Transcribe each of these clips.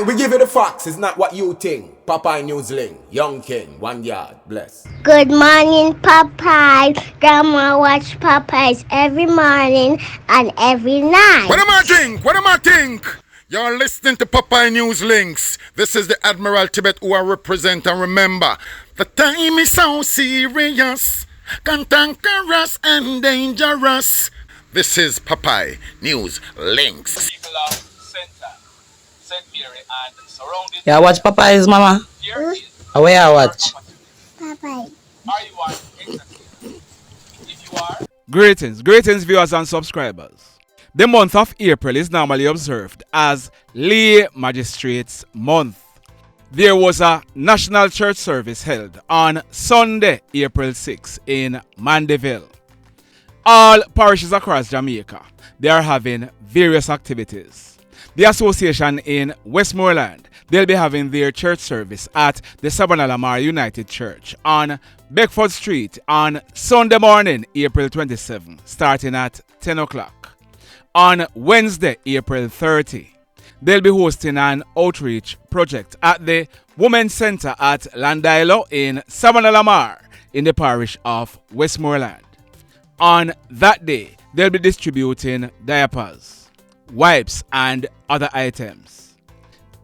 We give you the facts, it's not what you think. Popeye Newsling, Young King, 1 yard, bless. Good morning, Popeye. Grandma watch Popeyes every morning and every night. What am I think? What am I think? You're listening to Popeye News Links. This is the Admiral Tibet who I represent, and remember, the time is so serious, cantankerous and dangerous. This is Popeye News Links. People of Center, St. Mary and surrounding. Yeah, watch Popeyes, mama. Here is Where I watch? Popeye. are you on exactly? If you are, Greetings viewers and subscribers. The month of April is normally observed as Lay Magistrates Month. There was a national church service held on Sunday, April 6 in Mandeville. All parishes across Jamaica, they are having various activities. The association in Westmoreland, they'll be having their church service at the Sabana Lamar United Church on Beckford Street on Sunday morning, April 27, starting at 10 o'clock. On Wednesday, April 30, they'll be hosting an outreach project at the Women's Center at Landilo in Sabana Lamar in the parish of Westmoreland. On that day, they'll be distributing diapers, wipes, and other items.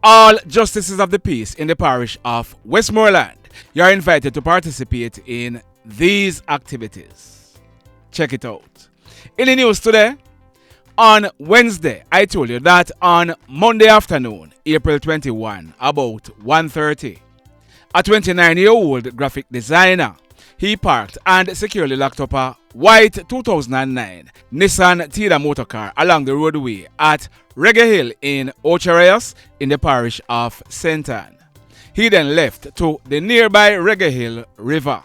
All justices of the peace in the parish of Westmoreland, you are invited to participate in these activities. Check it out. In the news today, on Wednesday, I told you that on Monday afternoon, April 21, about 1:30, a 29-year-old graphic designer, he parked and securely locked up a white 2009 Nissan Tida motorcar along the roadway at Reggae Hill in Ocharayas in the parish of St. Ann. He then left to the nearby Reggae Hill River.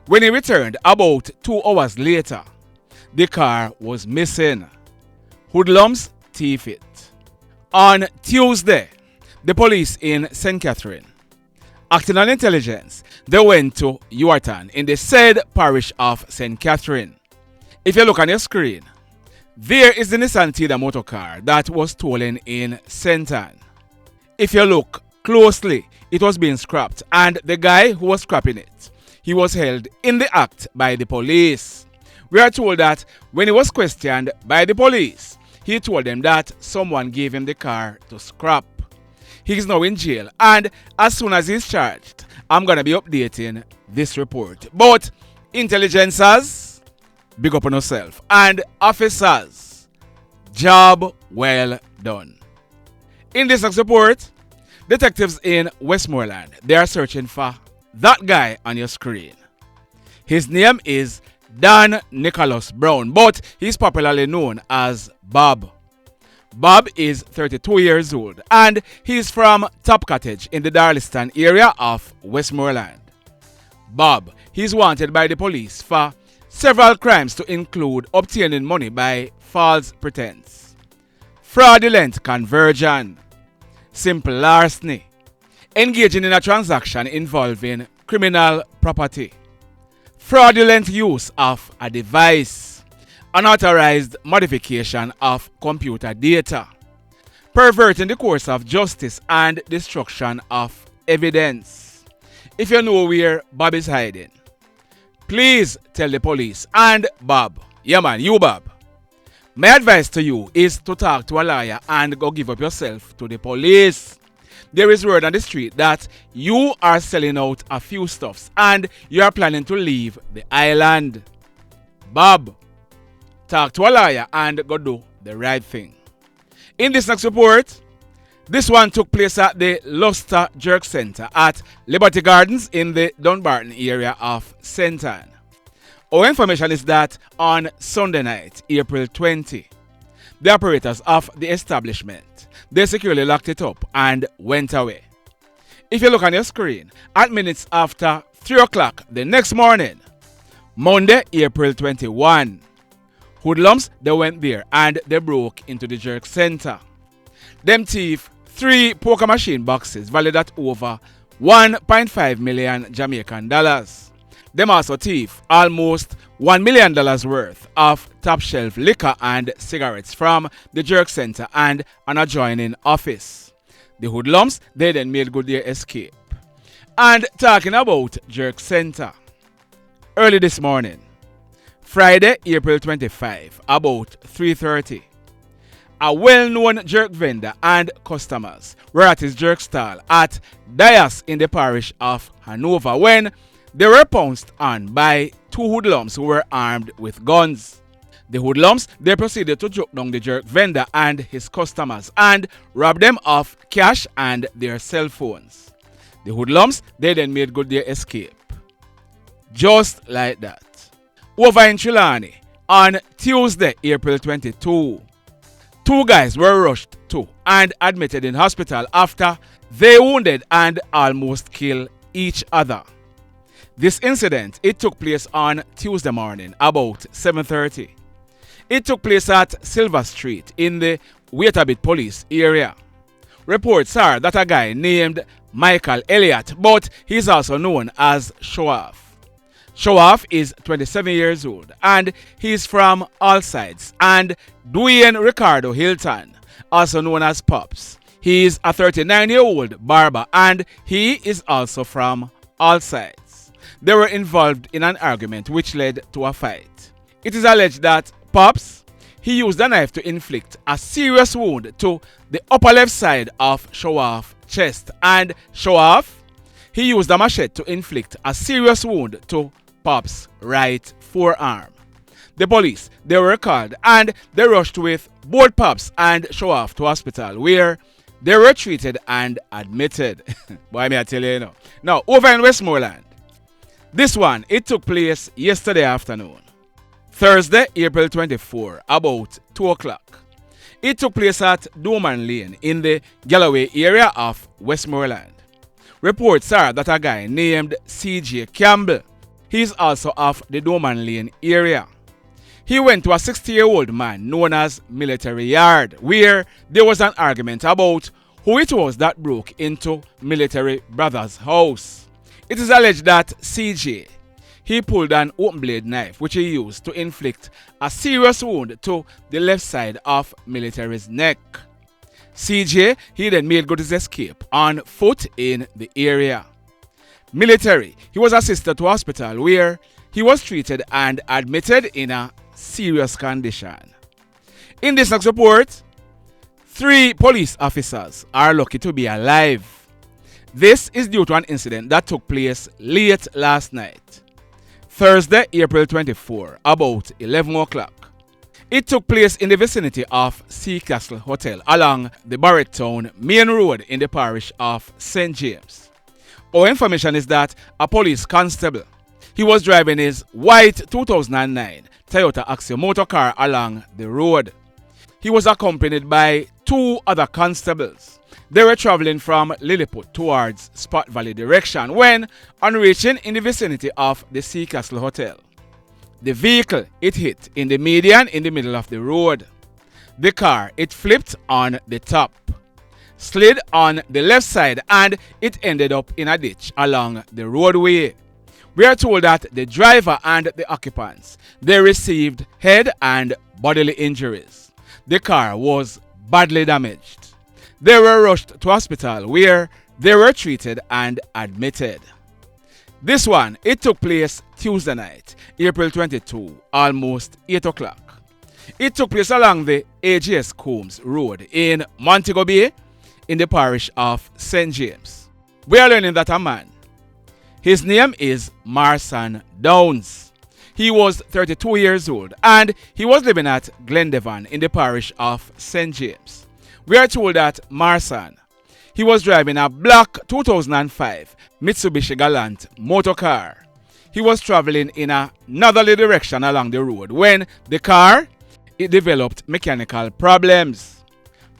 When he returned about 2 hours later, the car was missing. Hoodlums thief it. On Tuesday, the police in St. Catherine, acting on intelligence, they went to Hylton in the said parish of St. Catherine. If you look on your screen, there is the Nissan Tida motorcar that was stolen in St. Ann. If you look closely, it was being scrapped, and the guy who was scrapping it, he was held in the act by the police. We are told that when he was questioned by the police, he told them that someone gave him the car to scrap. He is now in jail, and as soon as he's charged, I'm going to be updating this report. But intelligencers, big up on yourself, and officers, job well done. In this next report, detectives in Westmoreland, they are searching for that guy on your screen. His name is Dan Nicholas Brown, but he's popularly known as Bob. Bob is 32 years old and he's from Top Cottage in the Darliston area of Westmoreland. Bob, he's wanted by the police for several crimes to include obtaining money by false pretense, fraudulent conversion, simple larceny, engaging in a transaction involving criminal property, fraudulent use of a device, unauthorized modification of computer data, perverting the course of justice and destruction of evidence. If you know where Bob is hiding, please tell the police. And Bob, yeah man, you Bob, my advice to you is to talk to a lawyer and go give up yourself to the police. There is word on the street that you are selling out a few stuffs and you are planning to leave the island. Bob, talk to a lawyer and go do the right thing. In this next report, this one took place at the Luster Jerk Center at Liberty Gardens in the Dunbarton area of St. Ann. Our information is that on Sunday night, April 20, the operators of the establishment, they securely locked it up and went away. If you look on your screen, at minutes after 3 o'clock the next morning, Monday, April 21, Hoodlums, they went there and they broke into the Jerk Center. Them thief 3 poker machine boxes valued at over 1.5 million Jamaican dollars. Them also thief almost $1 million worth of top shelf liquor and cigarettes from the Jerk Center and an adjoining office. The hoodlums, they then made good their escape. And talking about Jerk Center, early this morning, Friday, April 25, about 3:30, a well-known jerk vendor and customers were at his jerk stall at Dias in the parish of Hanover when they were pounced on by two hoodlums who were armed with guns. The hoodlums, they proceeded to choke down the jerk vendor and his customers and rob them of cash and their cell phones. The hoodlums, they then made good their escape. Just like that. Over in Trelawney, on Tuesday, April 22, two guys were rushed to and admitted in hospital after they wounded and almost killed each other. This incident, it took place on Tuesday morning about 7:30. It took place at Silver Street in the Waitabit police area. Reports are that a guy named Michael Elliot, but he's also known as Showoff. Showoff is 27 years old and he's from All Sides, and Dwayne Ricardo Hylton, also known as Pops. He is a 39-year-old barber and he is also from All Sides. They were involved in an argument which led to a fight. It is alleged that Pops, he used a knife to inflict a serious wound to the upper left side of Showoff's chest, and Showoff, he used a machete to inflict a serious wound to Pop's right forearm. The police, they were called and they rushed with both Pops and Showoff to hospital where they were treated and admitted. Boy, may I tell you, Now, over in Westmoreland, this one, it took place yesterday afternoon. Thursday, April 24, about 2 o'clock. It took place at Doman Lane in the Galloway area of Westmoreland. Reports are that a guy named Ceejay Campbell, he is also of the Doman Lane area. He went to a 60-year-old man known as Military Yard, where there was an argument about who it was that broke into Military Brother's house. It is alleged that Ceejay, he pulled an open blade knife which he used to inflict a serious wound to the left side of Military's neck. Ceejay, he then made good his escape on foot in the area. Military, he was assisted to hospital where he was treated and admitted in a serious condition. In this next report, 3 police officers are lucky to be alive. This is due to an incident that took place late last night, Thursday, April 24, about 11 o'clock. It took place in the vicinity of Sea Castle Hotel along the Barretttown Main Road in the parish of St. James. Our information is that a police constable, he was driving his white 2009 Toyota Axio motor car along the road. He was accompanied by 2 other constables. They were traveling from Lilliput towards Spot Valley direction when, on reaching in the vicinity of the Sea Castle Hotel, the vehicle, it hit in the median in the middle of the road. The car, it flipped on the top, slid on the left side, and it ended up in a ditch along the roadway. We are told that the driver and the occupants, they received head and bodily injuries. The car was badly damaged. They were rushed to hospital where they were treated and admitted. This one, it took place Tuesday night, April 22, almost 8 o'clock. It took place along the AGS Combs Road in Montego Bay in the parish of St. James. We are learning that a man, his name is Marsan Downs. He was 32 years old and he was living at Glendevon in the parish of St. James. We are told that Marsan, he was driving a black 2005 Mitsubishi Galant motor car. He was traveling in a northerly direction along the road when the car, it developed mechanical problems.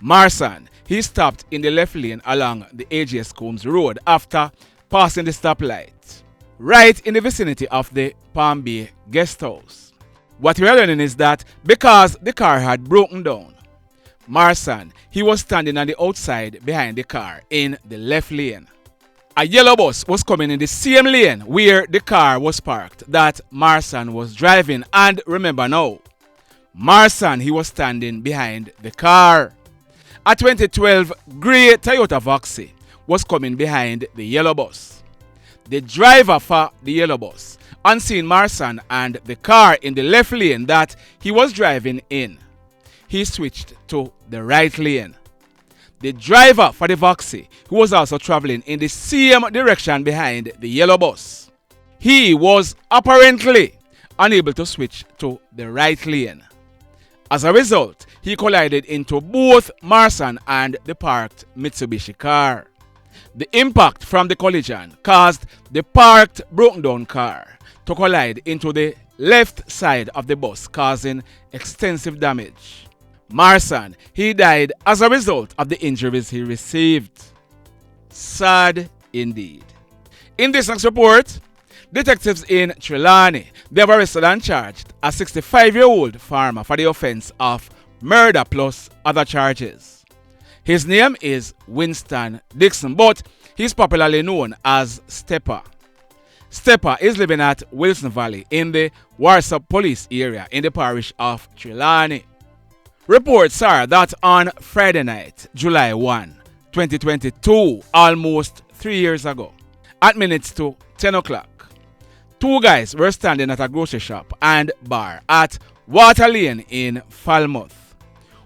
Marsan, he stopped in the left lane along the AGS Combs Road after passing the stoplight, right in the vicinity of the Palm Bay guest house. What we are learning is that because the car had broken down, Marsan, he was standing on the outside behind the car in the left lane. A yellow bus was coming in the same lane where the car was parked that Marsan was driving, and remember now, Marsan, he was standing behind the car. A 2012 grey Toyota Voxy was coming behind the yellow bus. The driver for the yellow bus unseen Marsan and the car in the left lane that he was driving in. He switched to the right lane. The driver for the Voxy, who was also traveling in the same direction behind the yellow bus, he was apparently unable to switch to the right lane. As a result, he collided into both Marsan and the parked Mitsubishi car. The impact from the collision caused the parked broken down car to collide into the left side of the bus, causing extensive damage. Marsan, he died as a result of the injuries he received. Sad indeed. In this next report, detectives in Trelawney, they have arrested and charged a 65-year-old farmer for the offense of murder plus other charges. His name is Winston Dixon, but he's popularly known as Steppa. Steppa is living at Wilson Valley in the Warsaw Police area in the parish of Trelawney. Reports are that on Friday night, July 1, 2022, almost 3 years ago, at minutes to 10 o'clock, two guys were standing at a grocery shop and bar at Water Lane in Falmouth.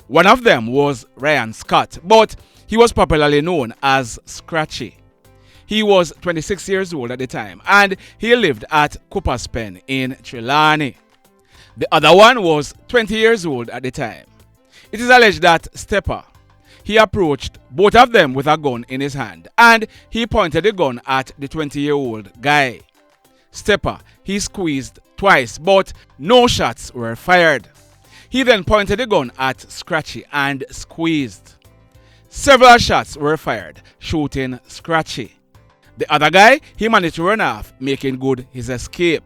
One of them was Ryan Scott, but he was popularly known as Scratchie. He was 26 years old at the time and he lived at Cooper's Pen in Trelawney. The other one was 20 years old at the time. It is alleged that Steppa, he approached both of them with a gun in his hand and he pointed the gun at the 20-year-old guy. Steppa, he squeezed twice but no shots were fired. He then pointed the gun at Scratchie and squeezed. Several shots were fired, shooting Scratchie. The other guy, he managed to run off, making good his escape.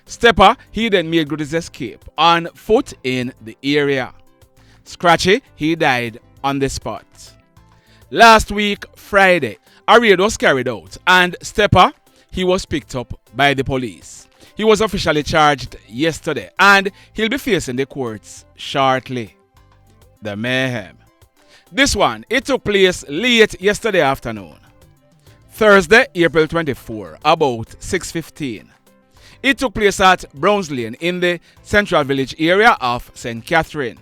Steppa, he then made good his escape on foot in the area. Scratchie, he died on the spot. Last week, Friday, a raid was carried out and Steppa, he was picked up by the police. He was officially charged yesterday and he'll be facing the courts shortly. The mayhem. This one, it took place late yesterday afternoon. Thursday, April 24, about 6:15. It took place at Browns Lane in the Central Village area of St. Catherine.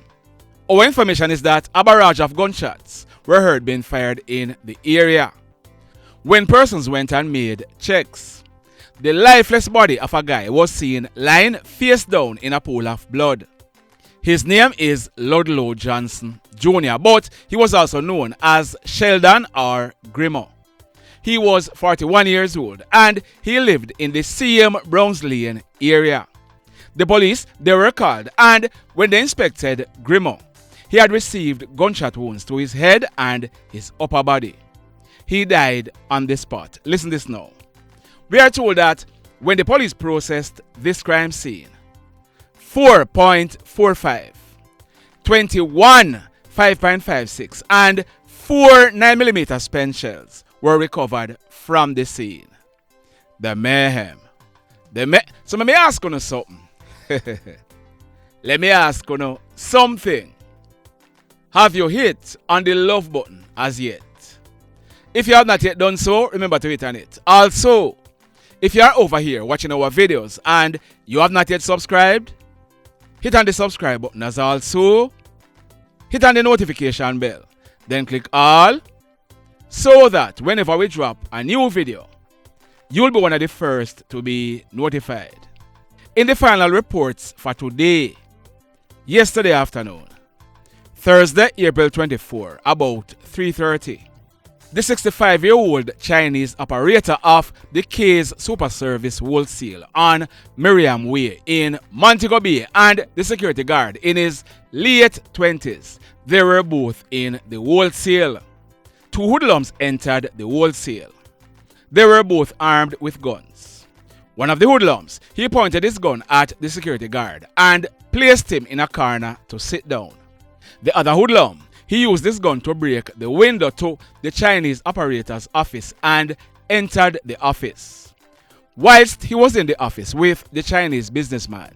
Our information is that a barrage of gunshots were heard being fired in the area. When persons went and made checks, the lifeless body of a guy was seen lying face down in a pool of blood. His name is Ludlow Johnson Jr., but he was also known as Sheldon or Grimmo. He was 41 years old and he lived in the same Browns Lane area. The police, they were called and when they inspected Grimmo, he had received gunshot wounds to his head and his upper body. He died on the spot. Listen this now. We are told that when the police processed this crime scene, 4.45, 21 5.56 and 4 9mm spent shells were recovered from the scene. The mayhem. So let me ask you something. Let me ask you something. Have you hit on the love button as yet? If you have not yet done so, remember to hit on it. Also, if you are over here watching our videos and you have not yet subscribed, hit on the subscribe button as also. Hit on the notification bell. Then click all so that whenever we drop a new video, you'll be one of the first to be notified. In the final reports for today, yesterday afternoon, Thursday, April 24, about 3:30, the 65-year-old Chinese operator of the K's Super Service Wholesale on Miriam Way in Montego Bay and the security guard in his late 20s, they were both in the wholesale. Two hoodlums entered the wholesale. They were both armed with guns. One of the hoodlums, he pointed his gun at the security guard and placed him in a corner to sit down. The other hoodlum, he used his gun to break the window to the Chinese operator's office and entered the office. Whilst he was in the office with the Chinese businessman,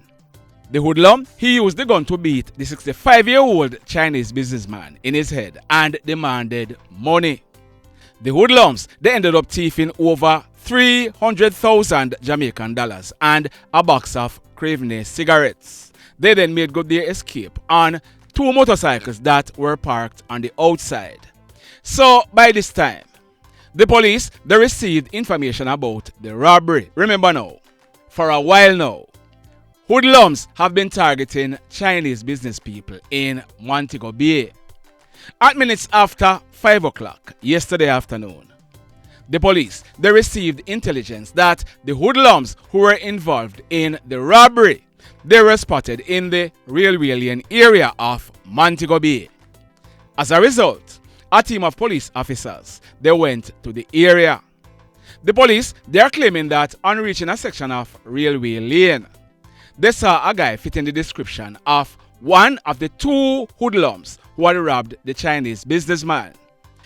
The hoodlum, he used the gun to beat the 65-year-old Chinese businessman in his head and demanded money. The hoodlums, they ended up thieving over 300,000 Jamaican dollars and a box of Craveney cigarettes. They then made good their escape on 2 motorcycles that were parked on the outside. So by this time, the police, they received information about the robbery. Remember now, for a while now, hoodlums have been targeting Chinese business people in Montego Bay. At minutes after 5 o'clock yesterday afternoon, the police, they received intelligence that the hoodlums who were involved in the robbery, they were spotted in the railway lane area of Montego Bay. As a result, a team of police officers, they went to the area. The police, they are claiming that on reaching a section of railway lane, they saw a guy fitting the description of one of the 2 hoodlums who had robbed the Chinese businessman.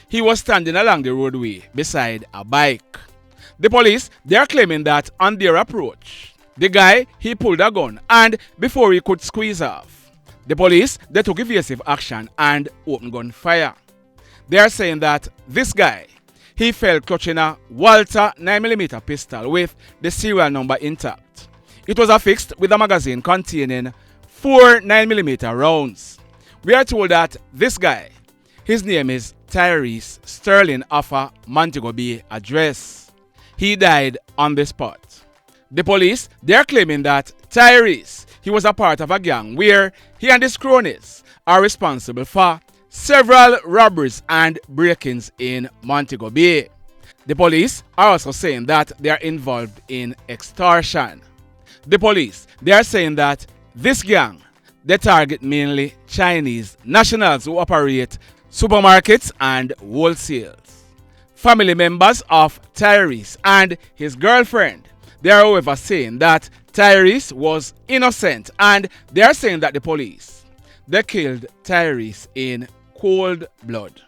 He was standing along the roadway beside a bike. The police, they are claiming that on their approach, the guy, he pulled a gun and before he could squeeze off, the police, they took evasive action and opened gunfire. They are saying that this guy, he fell clutching a Walter 9mm pistol with the serial number intact. It was affixed with a magazine containing 4 9mm rounds. We are told that this guy, his name is Tyrese Sterling of a Montego Bay address. He died on the spot. The police, they are claiming that Tyrese, he was a part of a gang where he and his cronies are responsible for several robberies and break-ins in Montego Bay. The police are also saying that they are involved in extortion. The police, they are saying that this gang, they target mainly Chinese nationals who operate supermarkets and wholesales. Family members of Tyrese and his girlfriend, they are however saying that Tyrese was innocent and they are saying that the police, they killed Tyrese in cold blood.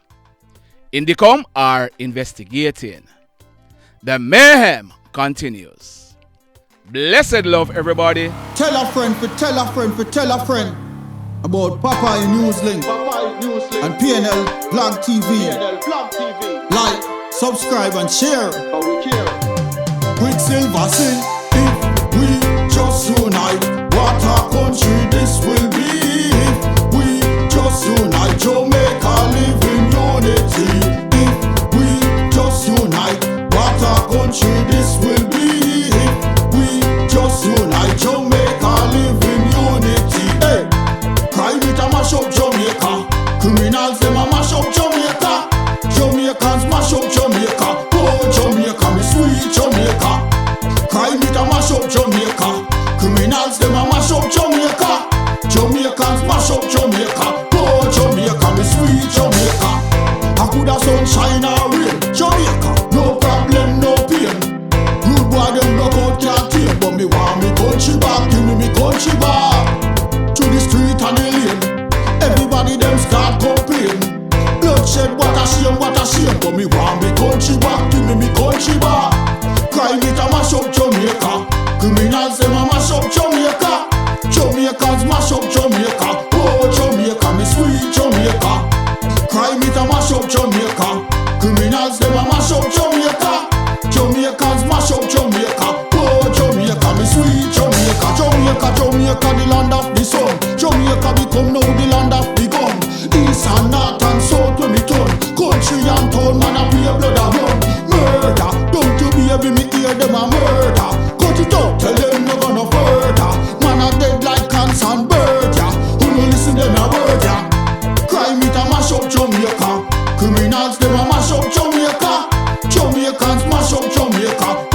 Indicom are investigating. The mayhem continues. Blessed love, everybody. Tell a friend for tell a friend for tell a friend about Popeye Newslink and PNL Blog TV. Like, subscribe and share. Quicksilver sing, if we just unite, what a country this will be. If we just unite, Jamaica live in unity. If we just unite, what a country this will be. If we just unite, Jamaica live in unity. Hey, crime it a mash up Jamaica. Criminals them a mash up Jamaica. Jamaicans mash up Jamaica. Oh Jamaica, me sweet Jamaica. Crime it a mash up Jamaica. Criminals them a mash up Jamaica. Jamaicans mash up Jamaica. Oh Jamaica, me sweet Jamaica. I coulda sunshine or rain. Jamaica, no problem, no pain. Rude boy them no out can't tame, but me want me country back. Give me country back. To the street and the lane, everybody them start complain. Bloodshed, what a shame, but me want me country back. Give me country back. Crime it a mash up Jamaica. Criminals them a mash up Jamaica. Jamaicans mash up Jamaica. Oh Jamaica, me sweet Jamaica. Crime it a mash up Jamaica. Criminals them a mash up Jamaica. Jamaicans mash up Jamaica. Oh Jamaica, me sweet Jamaica. Jamaica, Jamaica, the land of the sun. Jamaica become now the land of the gun. East and north and south when me turn. Country and town, man a pay blood a run. Murder, don't you baby me hear them a murder. Cut it out, tell them no gonna further. Man a dead like cancer and bird, yeah. Who no listen them a word, yeah. Crime it a mash up Jamaica. Criminals them a mash up Jamaica. Jamaicans mash up Jamaica.